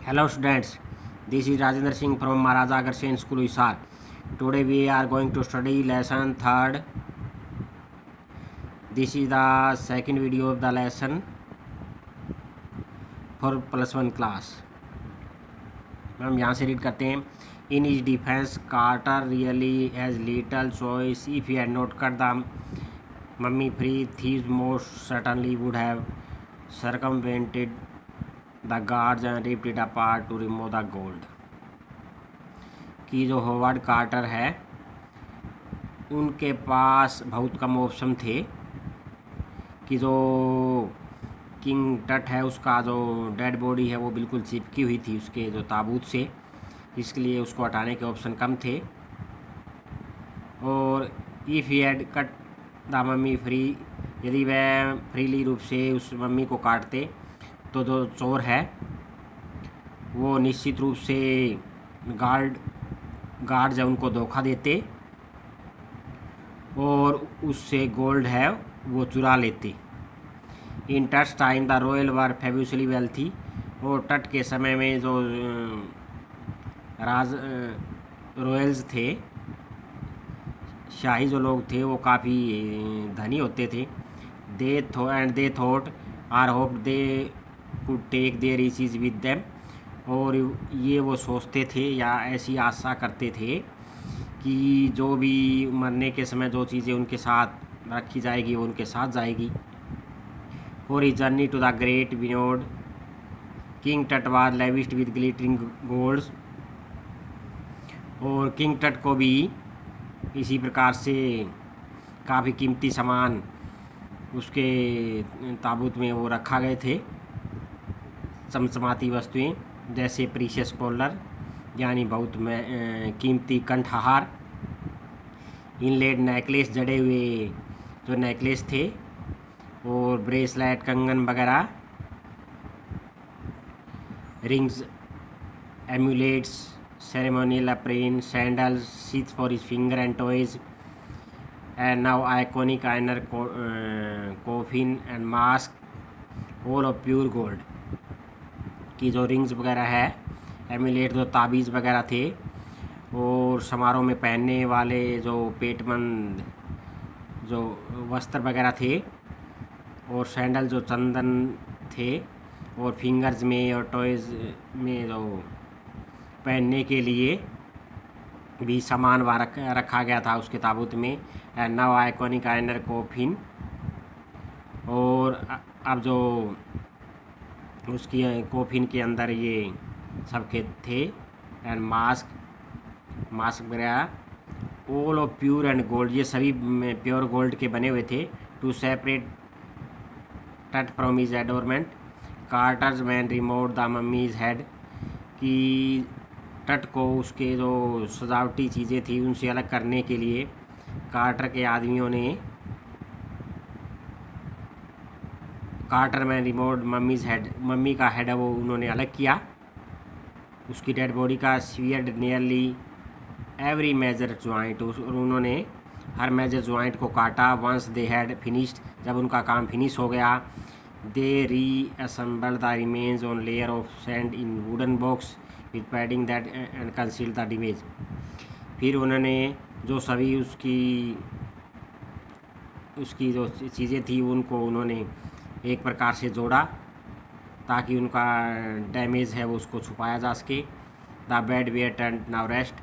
Hello students, this is Rajendra Singh from Maharaja Agarsen School Hisar. Today we are going to study lesson 3rd. This is the second video of the lesson for +1 class. हम यहाँ से read करते हैं. In his defense, Carter really has little choice. If he had not cut the mummy free, thieves most certainly would have circumvented the guards and ripped it apart to remove the gold. कि जो hovered quarter है उनके पास बहुत कम option थे कि जो king टट है उसका जो डेड बॉडी है वो बिल्कुल चिपकी हुई थी उसके जो ताबूत से, इसलिए उसको हटाने के ऑप्शन कम थे. और if he had cut the mummy free, यदि वह फ्रीली रूप से उस मम्मी को काटते तो जो चोर है वो निश्चित रूप से गार्ड जब उनको धोखा देते और उससे गोल्ड है वो चुरा लेते. In Tut's time the royal were fabulously wealthy, और टट के समय में जो रॉयल्स थे, शाही जो लोग थे वो काफ़ी धनी होते थे. They thought or hope they could take their riches with them, और ये वो सोचते थे या ऐसी आशा करते थे कि जो भी मरने के समय जो चीज़ें उनके साथ रखी जाएगी वो उनके साथ जाएगी. For he journey to the great beyond, king Tut was lavished with glittering golds, और किंग टट को भी इसी प्रकार से काफ़ी कीमती सामान उसके ताबूत में वो रखा गए थे, चमचमाती वस्तुएं जैसे प्रीशियस कॉलर यानी बहुत कीमती कंठहार, इनलेड नेकलेस जड़े हुए जो नेकलेस थे, और ब्रेसलेट कंगन वगैरह, rings amulets, ceremonial apron, sandals, sheath for his finger and toes, and now iconic iron coffin and mask, all of pure gold. की जो रिंग्स वगैरह है, एमुलेट जो ताबीज़ वगैरह थे, और समारोह में पहनने वाले जो पेटबंद जो वस्त्र वगैरह थे, और सैंडल जो चंदन थे, और फिंगर्स में और टॉयज़ में जो पहनने के लिए भी सामान वहाँ रखा गया था उसके ताबूत में. And now iconic INR coffin, और अब जो उसकी कोफिन के अंदर ये सब के थे. एंड मास्क वगैरह, all of pure and gold, ये सभी प्योर गोल्ड के बने हुए थे. To separate Tut from his adornment, Carter's man remove the mummy's head, कि टट को उसके जो सजावटी चीज़ें थी उनसे अलग करने के लिए कार्टर के आदमियों ने, कार्टर में रिमोव मम्मीज हेड, मम्मी का हेड है वो उन्होंने अलग किया, उसकी डेड बॉडी का स्वीयर्ड नियरली एवरी मेजर ज्वाइंट, और उन्होंने हर मेजर ज्वाइंट को काटा. वंस दे हैड फिनिश्ड, जब उनका काम फिनिश हो गया, they reassemble the remains on layer of sand in wooden box with padding that and conceal the image. फिर उन्होंने जो सभी उसकी जो चीज़ें थी उनको उन्होंने एक प्रकार से जोड़ा ताकि उनका डैमेज है वो उसको छुपाया जा सके. The bed where turn now rest,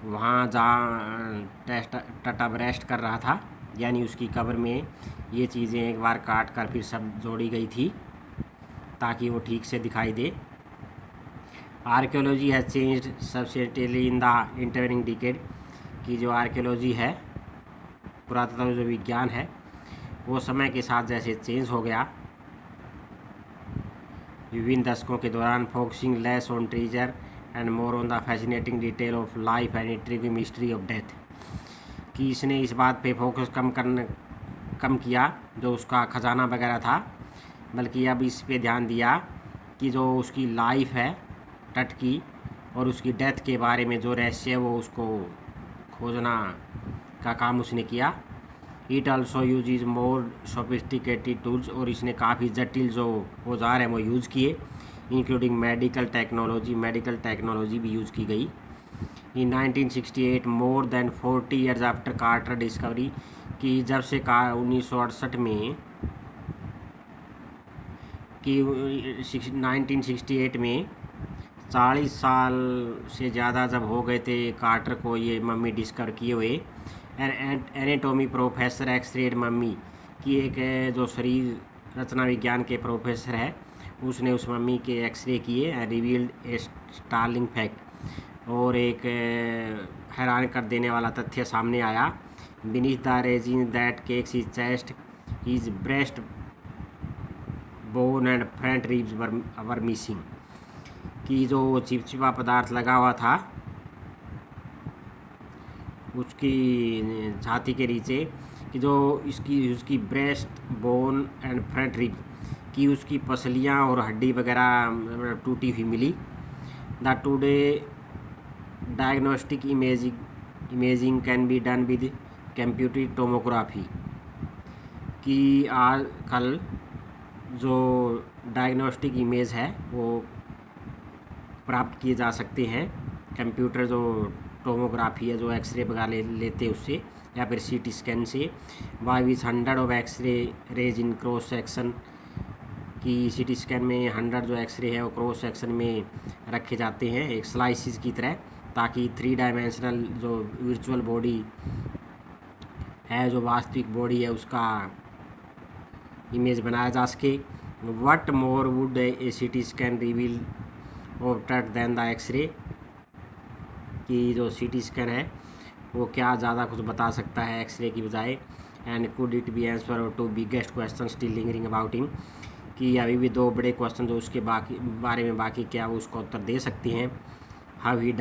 वहाँ जहाँ टट अब रेस्ट कर रहा था, यानी उसकी कब्र में ये चीज़ें एक बार काट कर फिर सब जोड़ी गई थी ताकि वो ठीक से दिखाई दे. Archaeology has changed substantially in the intervening decade, की जो आर्कियोलॉजी है, पुरातत्व जो विज्ञान है, वो समय के साथ जैसे चेंज हो गया विभिन्न दशकों के दौरान, focusing less on treasure and more on the fascinating detail of life and intriguing mystery of death, कि इसने इस बात पे फोकस कम किया जो उसका खजाना वगैरह था, बल्कि अब इस पे ध्यान दिया कि जो उसकी लाइफ है टट की और उसकी डेथ के बारे में जो रहस्य है वो उसको खोजना का काम उसने किया. It also use more sophisticated tools, और इसने काफ़ी जटिल जो औजार हैं वो यूज़ किए. इंक्लूडिंग मेडिकल टेक्नोलॉजी भी यूज़ की गई। In 1968 more than 40 years after Carter discovery, कि जब से 1968 में कि 1968 में 40 साल से ज़्यादा जब हो गए थे कार्टर को ये मम्मी डिस्कवर किए हुए, एनाटॉमी प्रोफेसर एक्सरेड मम्मी की एक जो शरीर रचना विज्ञान के प्रोफेसर है, उसने उस मम्मी के एक्सरे किए and revealed a startling fact, और एक हैरान कर देने वाला तथ्य सामने आया। Beneath the resin that cakes his chest, his breast bone and front ribs were missing, कि जो चिपचिपा पदार्थ लगा हुआ था उसकी छाती के नीचे, कि जो उसकी breast bone and front rib की उसकी पसलियाँ और हड्डी वगैरह टूटी हुई मिली। The today diagnostic imaging can be done with computer tomography, कि आज कल जो डायग्नोस्टिक इमेज है वो प्राप्त किए जा सकते हैं कंप्यूटर जो टोमोग्राफी है, जो एक्सरे वगैरह लेते उससे, या फिर सीटी स्कैन से। By which 100 of x-ray rays in cross section, कि सीटी स्कैन में 100 जो एक्सरे है वो क्रॉस सेक्शन में रखे जाते हैं एक स्लाइसिस की तरह, ताकि 3 डायमेंशनल जो वर्चुअल बॉडी है, जो वास्तविक बॉडी है, उसका इमेज बनाया जा सके। What more would a CT scan reveal और टट दैन द एक्सरे, कि जो सीटी स्कैन है वो क्या ज़्यादा कुछ बता सकता है एक्सरे की बजाय। And could it be answer to biggest question still lingering about him, कि अभी भी 2 बड़े क्वेश्चन जो उसके बारे में बाकी, क्या वो उसका उत्तर दे सकती हैं। हाउ डिड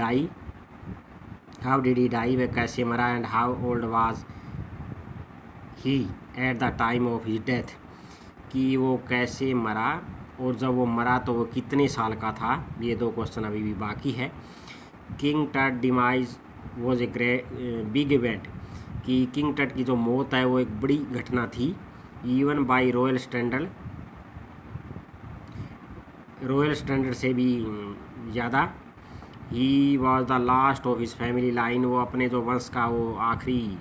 ही डाई, वह कैसे मरा, and how old was he at the time of his death, कि वो कैसे मरा और जब वो मरा तो वो कितने साल का था। ये 2 क्वेश्चन अभी भी बाकी है। किंग टट demise was a big event, कि किंग टट की जो मौत है वो एक बड़ी घटना थी। इवन बाय रॉयल स्टैंडर्ड से भी ज़्यादा। He was the last of his family line, वो अपने जो वंश का वो आखिरी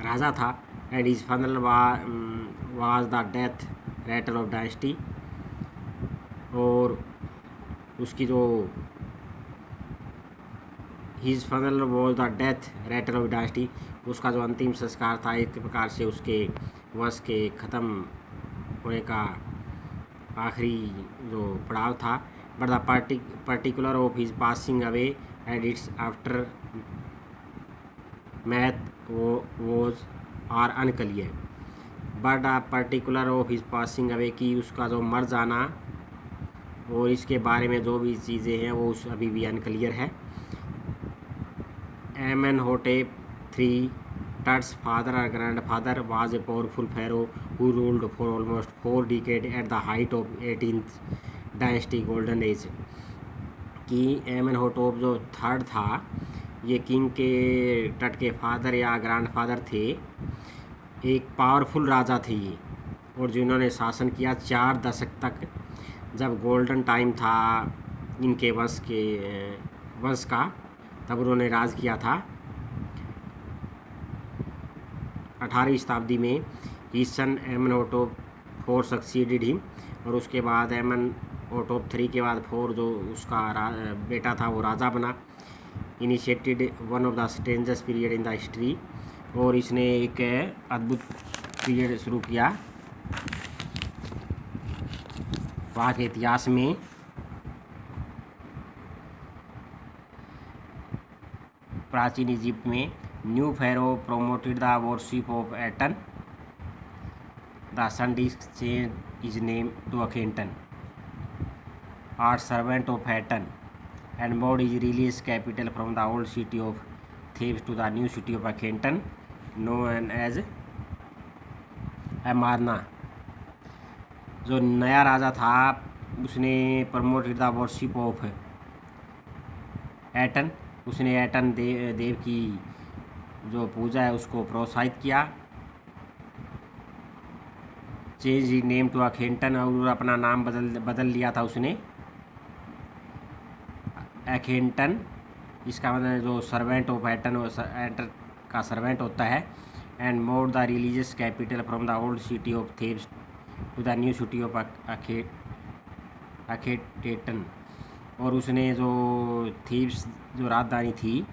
राजा था। And his funeral was the death rattle of dynasty, और उसकी जो his funeral was the death rattle of dynasty, उसका जो अंतिम संस्कार था एक प्रकार से उसके वंश के ख़त्म होने का आखिरी जो पड़ाव था। But the particular of his passing away and its aftermath was are unclear. But the particular of his passing away, की उसका जो मर जाना और इसके बारे में जो भी चीज़ें हैं वो अभी भी अनक्लियर है। एमेनहोटेप III, Tut's father or grandfather, was a powerful pharaoh who ruled for almost 4 decades at the height of 18th dynasty golden age, कि एमेनहोटेप जो 3rd था, ये किंग के टट के फादर या ग्रैंडफादर थे, एक पावरफुल राजा थे ये, और जिन्होंने शासन किया 4 दशक तक, जब गोल्डन टाइम था इनके वंश का, तब उन्होंने राज किया था 18वीं शताब्दी में। ही सन एमेनहोटेप IV सक्सीडेड हिम, और उसके बाद एमेनहोटेप III के बाद 4 जो उसका बेटा था वो राजा बना। Initiated one of the strangest period in the history, और इसने एक अद्भुत पीरियड शुरू किया वहाँ के इतिहास में। प्राचीन इजिप्ट में new pharaoh promoted the worship of Aten, the sun disc change his name to Akhenaten, or servant of Aten, and moved his religious capital from the old city of Thebes to the new city of Akhenaten, known as Amarna। जो नया राजा था उसने promoted the worship of Eton, उसने Eton देव की जो पूजा है उसको प्रोत्साहित किया। चेंज नेम टू अखेटन, और अपना नाम बदल लिया था उसने अखेटन, इसका मतलब जो सर्वेंट ऑफ एटर का सर्वेंट होता है। And more the religious capital from the old city of Thebes to the new city of Akhetaten, और उसने जो थीब्स जो राजधानी थी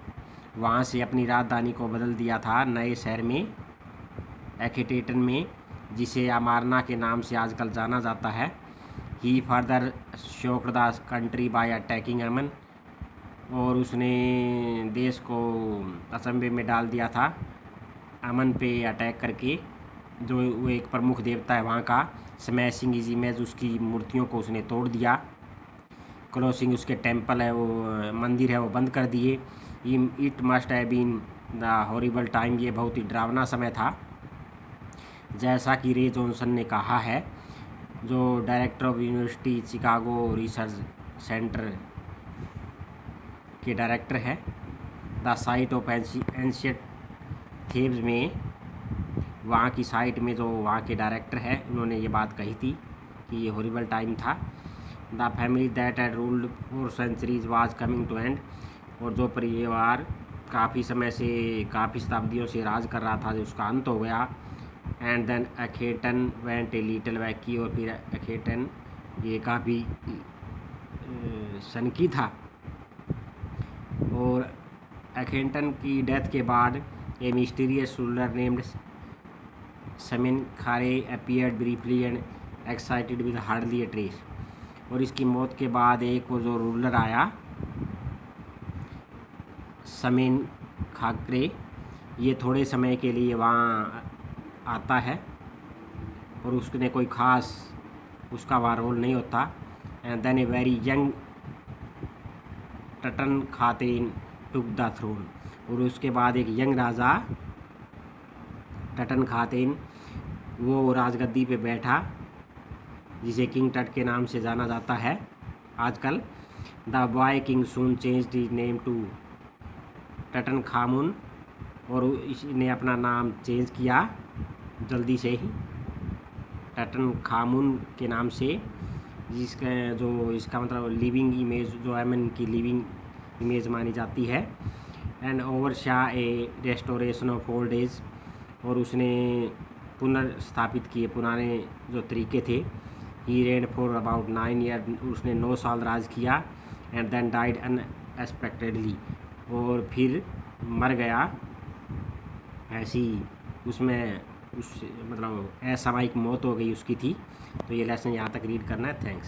वहाँ से अपनी राजधानी को बदल दिया था नए शहर में अखेटेटन में, जिसे अमारना के नाम से आजकल जाना जाता है। He further shocked the country by attacking Amun, और उसने देश को अचंभे में डाल दिया था अमन पे अटैक करके, जो वो एक प्रमुख देवता है वहाँ का। स्मैशिंग इज इमेज, उसकी मूर्तियों को उसने तोड़ दिया। क्लोजिंग, उसके टेम्पल है वो मंदिर है वो बंद कर दिए। It must have been the horrible time, ये बहुत ही डरावना समय था। जैसा कि रे जॉनसन ने कहा है, जो director of university Chicago research centre के डायरेक्टर है, द साइट ऑफ एंशियंट थेब्स में, वहाँ की साइट में जो वहाँ के डायरेक्टर है, उन्होंने ये बात कही थी कि ये हॉरिबल टाइम था। The family that had ruled for centuries was coming to end, और जो परिवार काफ़ी समय से, काफ़ी शताब्दियों से राज कर रहा था, जो उसका अंत हो गया। And then Akhenaten went a little wacky, और फिर अखेटन ये काफ़ी सनकी था। और अखेटन की डेथ के बाद ए मिस्टीरियस रूलर नेम्ड समिन खारे appeared briefly and excited with hardly A trace, और इसकी मौत के बाद एक वो जो रूलर आया समीन खाकरे, ये थोड़े समय के लिए वहाँ आता है और उसने कोई ख़ास उसका वहाँ रोल नहीं होता। And then a very young Tutankhamun took the throne, और उसके बाद एक यंग राजा टटन खातिन वो राजगद्दी पे बैठा, जिसे किंग टट के नाम से जाना जाता है आजकल। The boy king soon changed his name to Tutankhamun, और इसने अपना नाम चेंज किया जल्दी से ही टटन खामुन के नाम से, जिसका जो इसका मतलब लिविंग इमेज, जो एमन की लिविंग इमेज मानी जाती है। And oversaw a restoration of old age, और उसने पुनर्स्थापित किए पुराने जो तरीके थे। He reign for about 9 year, उसने 9 साल राज किया। एंड देन डाइड अनएक्सपेक्टेडली, और फिर मर गया ऐसी, उसमें उस मतलब असामयिक मौत हो गई उसकी थी। तो ये लेसन यहाँ तक रीड करना है। थैंक्स।